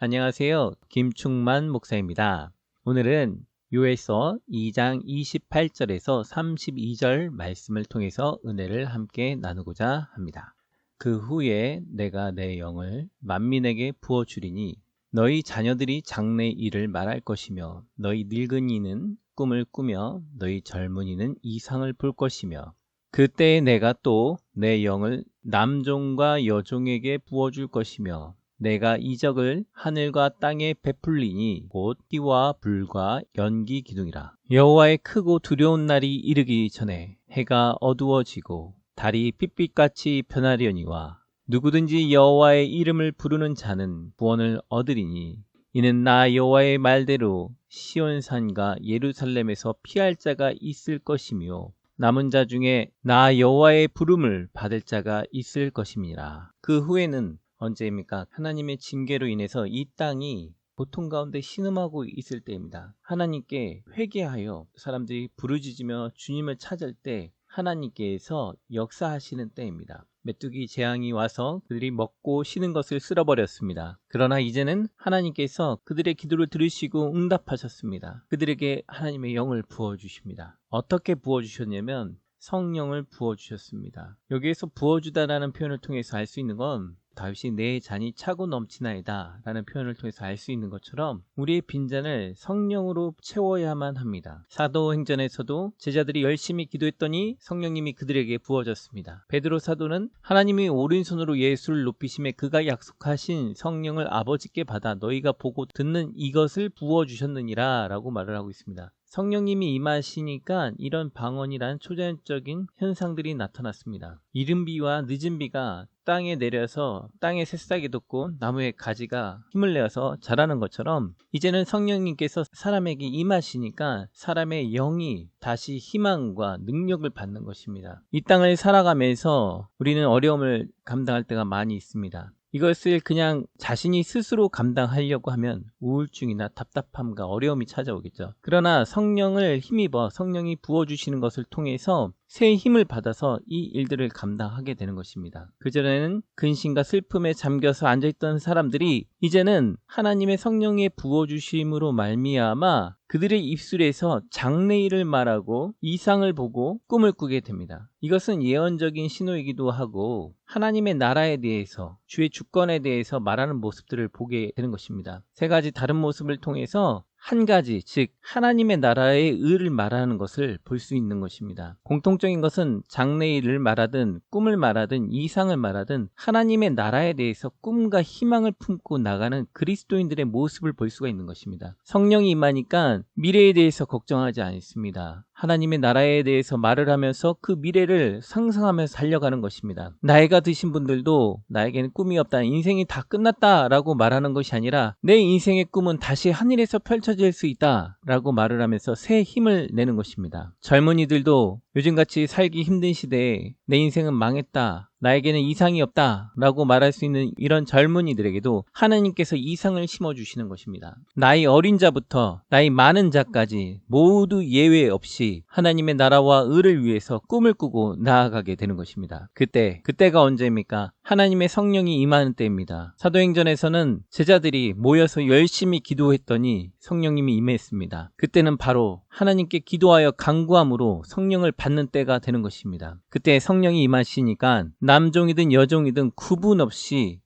안녕하세요. 김충만 목사입니다. 오늘은 요엘서 2장 28절에서 32절 말씀을 통해서 은혜를 함께 나누고자 합니다. 그 후에 내가 내 영을 만민에게 부어주리니 너희 자녀들이 장래 일을 말할 것이며 너희 늙은이는 꿈을 꾸며 너희 젊은이는 이상을 볼 것이며 그때에 내가 또 내 영을 남종과 여종에게 부어줄 것이며 내가 이적을 하늘과 땅에 베풀리니 곧 피와 불과 연기 기둥이라. 여호와의 크고 두려운 날이 이르기 전에 해가 어두워지고 달이 핏빛같이 변하려니와 누구든지 여호와의 이름을 부르는 자는 구원을 얻으리니 이는 나 여호와의 말대로 시온산과 예루살렘에서 피할 자가 있을 것이며 남은 자 중에 나 여호와의 부름을 받을 자가 있을 것임이라. 그 후에는 언제입니까? 하나님의 징계로 인해서 이 땅이 고통 가운데 신음하고 있을 때입니다. 하나님께 회개하여 사람들이 부르짖으며 주님을 찾을 때 하나님께서 역사하시는 때입니다. 메뚜기 재앙이 와서 그들이 먹고 쉬는 것을 쓸어버렸습니다. 그러나 이제는 하나님께서 그들의 기도를 들으시고 응답하셨습니다. 그들에게 하나님의 영을 부어주십니다. 어떻게 부어주셨냐면 성령을 부어주셨습니다. 여기에서 부어주다라는 표현을 통해서 알 수 있는 건 다윗이 내 잔이 차고 넘치나이다 라는 표현을 통해서 알 수 있는 것처럼 우리의 빈잔을 성령으로 채워야만 합니다. 사도행전에서도 제자들이 열심히 기도했더니 성령님이 그들에게 부어졌습니다. 베드로 사도는 하나님이 오른손으로 예수를 높이심에 그가 약속하신 성령을 아버지께 받아 너희가 보고 듣는 이것을 부어주셨느니라 라고 말을 하고 있습니다. 성령님이 임하시니까 이런 방언이란 초자연적인 현상들이 나타났습니다. 이른 비와 늦은 비가 땅에 내려서 땅의 새싹이 돋고 나무의 가지가 힘을 내어서 자라는 것처럼 이제는 성령님께서 사람에게 임하시니까 사람의 영이 다시 희망과 능력을 받는 것입니다. 이 땅을 살아가면서 우리는 어려움을 감당할 때가 많이 있습니다. 이것을 그냥 자신이 스스로 감당하려고 하면 우울증이나 답답함과 어려움이 찾아오겠죠. 그러나 성령을 힘입어 성령이 부어주시는 것을 통해서 새 힘을 받아서 이 일들을 감당하게 되는 것입니다. 그전에는 근심과 슬픔에 잠겨서 앉아있던 사람들이 이제는 하나님의 성령의 부어주심으로 말미암아 그들의 입술에서 장래일을 말하고 이상을 보고 꿈을 꾸게 됩니다. 이것은 예언적인 신호이기도 하고 하나님의 나라에 대해서 주의 주권에 대해서 말하는 모습들을 보게 되는 것입니다. 세 가지 다른 모습을 통해서 한 가지, 즉 하나님의 나라의 의를 말하는 것을 볼 수 있는 것입니다. 공통적인 것은 장래일을 말하든 꿈을 말하든 이상을 말하든 하나님의 나라에 대해서 꿈과 희망을 품고 나가는 그리스도인들의 모습을 볼 수가 있는 것입니다. 성령이 임하니까 미래에 대해서 걱정하지 않습니다. 하나님의 나라에 대해서 말을 하면서 그 미래를 상상하면서 살려가는 것입니다. 나이가 드신 분들도 나에게는 꿈이 없다, 인생이 다 끝났다라고 말하는 것이 아니라 내 인생의 꿈은 다시 하늘에서 펼쳐질 수 있다 라고 말을 하면서 새 힘을 내는 것입니다. 젊은이들도 요즘같이 살기 힘든 시대에 내 인생은 망했다, 나에게는 이상이 없다 라고 말할 수 있는 이런 젊은이들에게도 하나님께서 이상을 심어주시는 것입니다. 나이 어린 자부터 나이 많은 자까지 모두 예외 없이 하나님의 나라와 의를 위해서 꿈을 꾸고 나아가게 되는 것입니다. 그때가 언제입니까? 하나님의 성령이 임하는 때입니다. 사도행전에서는 제자들이 모여서 열심히 기도했더니 성령님이 임했습니다. 그때는 바로 하나님께 기도하여 간구함으로 성령을 받는 때가 되는 것입니다. 그때 성령이 임하시니까 남종이든 여종이든 구분 없이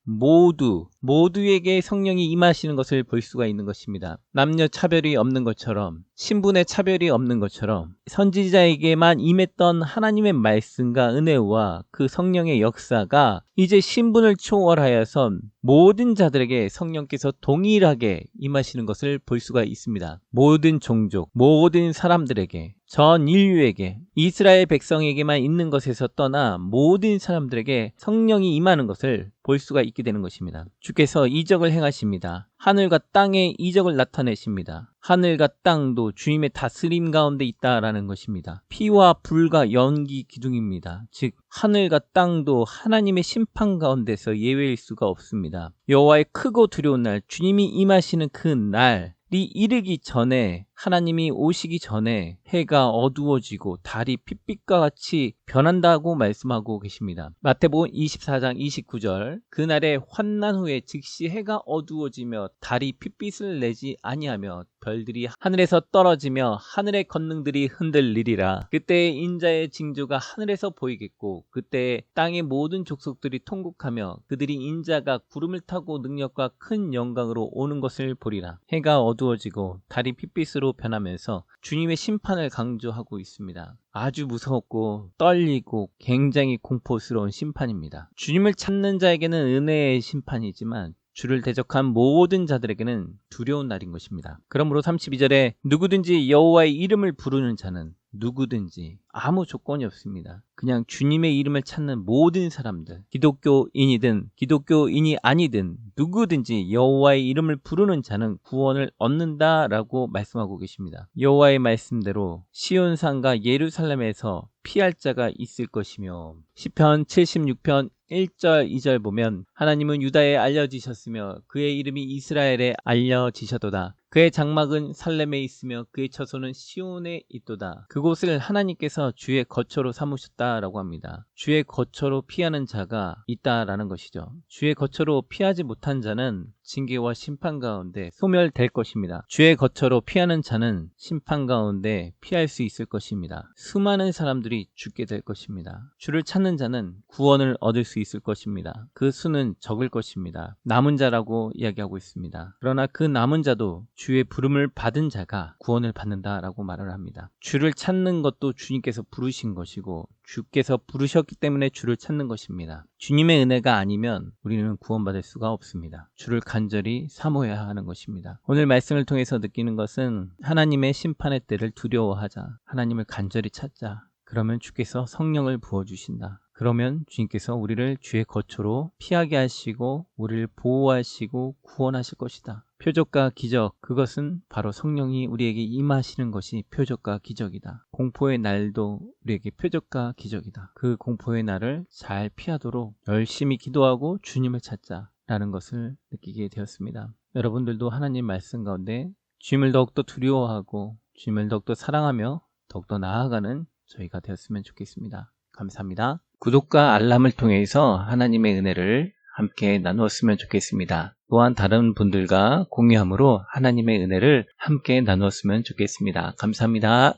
모두에게 성령이 임하시는 것을 볼 수가 있는 것입니다. 남녀 차별이 없는 것처럼, 신분의 차별이 없는 것처럼 선지자에게만 임했던 하나님의 말씀과 은혜와 그 성령의 역사가 이제 신분을 초월하여서 모든 자들에게 성령께서 동일하게 임하시는 것을 볼 수가 있습니다. 모든 종족, 모든 사람들에게, 전 인류에게, 이스라엘 백성에게만 있는 것에서 떠나 모든 사람들에게 성령이 임하는 것을 볼 수가 있게 되는 것입니다. 주께서 이적을 행하십니다. 하늘과 땅에 이적을 나타내십니다. 하늘과 땅도 주님의 다스림 가운데 있다라는 것입니다. 피와 불과 연기 기둥입니다. 즉 하늘과 땅도 하나님의 심판 가운데서 예외일 수가 없습니다. 여호와의 크고 두려운 날, 주님이 임하시는 그 날이 이르기 전에 하나님이 오시기 전에 해가 어두워지고 달이 핏빛과 같이 변한다고 말씀하고 계십니다. 마태복음 24장 29절 그날에 환난 후에 즉시 해가 어두워지며 달이 핏빛을 내지 아니하며 별들이 하늘에서 떨어지며 하늘의 권능들이 흔들리리라. 그때 인자의 징조가 하늘에서 보이겠고 그때 땅의 모든 족속들이 통곡하며 그들이 인자가 구름을 타고 능력과 큰 영광으로 오는 것을 보리라. 해가 어두워지고 달이 핏빛으로 변하면서 주님의 심판을 강조하고 있습니다. 아주 무섭고 떨리고 굉장히 공포스러운 심판입니다. 주님을 찾는 자에게는 은혜의 심판이지만 주를 대적한 모든 자들에게는 두려운 날인 것입니다. 그러므로 32절에 누구든지 여호와의 이름을 부르는 자는 누구든지 아무 조건이 없습니다. 그냥 주님의 이름을 찾는 모든 사람들, 기독교인이든 기독교인이 아니든 누구든지 여호와의 이름을 부르는 자는 구원을 얻는다라고 말씀하고 계십니다. 여호와의 말씀대로 시온산과 예루살렘에서 피할 자가 있을 것이며 시편 76편 1절 2절 보면 하나님은 유다에 알려지셨으며 그의 이름이 이스라엘에 알려지셨도다. 그의 장막은 살렘에 있으며 그의 처소는 시온에 있도다. 그곳을 하나님께서 주의 거처로 삼으셨다라고 합니다. 주의 거처로 피하는 자가 있다라는 것이죠. 주의 거처로 피하지 못한 자는 징계와 심판 가운데 소멸될 것입니다. 주의 거처로 피하는 자는 심판 가운데 피할 수 있을 것입니다. 수많은 사람들이 죽게 될 것입니다. 주를 찾는 자는 구원을 얻을 수 있을 것입니다. 그 수는 적을 것입니다. 남은 자라고 이야기하고 있습니다. 그러나 그 남은 자도 주의 부름을 받은 자가 구원을 받는다라고 말을 합니다. 주를 찾는 것도 주님께서 부르신 것이고 주께서 부르셨기 때문에 주를 찾는 것입니다. 주님의 은혜가 아니면 우리는 구원받을 수가 없습니다. 주를 간절히 사모해야 하는 것입니다. 오늘 말씀을 통해서 느끼는 것은 하나님의 심판의 때를 두려워하자. 하나님을 간절히 찾자. 그러면 주께서 성령을 부어주신다. 그러면 주님께서 우리를 주의 거처로 피하게 하시고 우리를 보호하시고 구원하실 것이다. 표적과 기적, 그것은 바로 성령이 우리에게 임하시는 것이 표적과 기적이다. 공포의 날도 우리에게 표적과 기적이다. 그 공포의 날을 잘 피하도록 열심히 기도하고 주님을 찾자라는 것을 느끼게 되었습니다. 여러분들도 하나님 말씀 가운데 주님을 더욱더 두려워하고 주님을 더욱더 사랑하며 더욱더 나아가는 저희가 되었으면 좋겠습니다. 감사합니다. 구독과 알람을 통해서 하나님의 은혜를 함께 나누었으면 좋겠습니다. 또한 다른 분들과 공유함으로 하나님의 은혜를 함께 나누었으면 좋겠습니다. 감사합니다.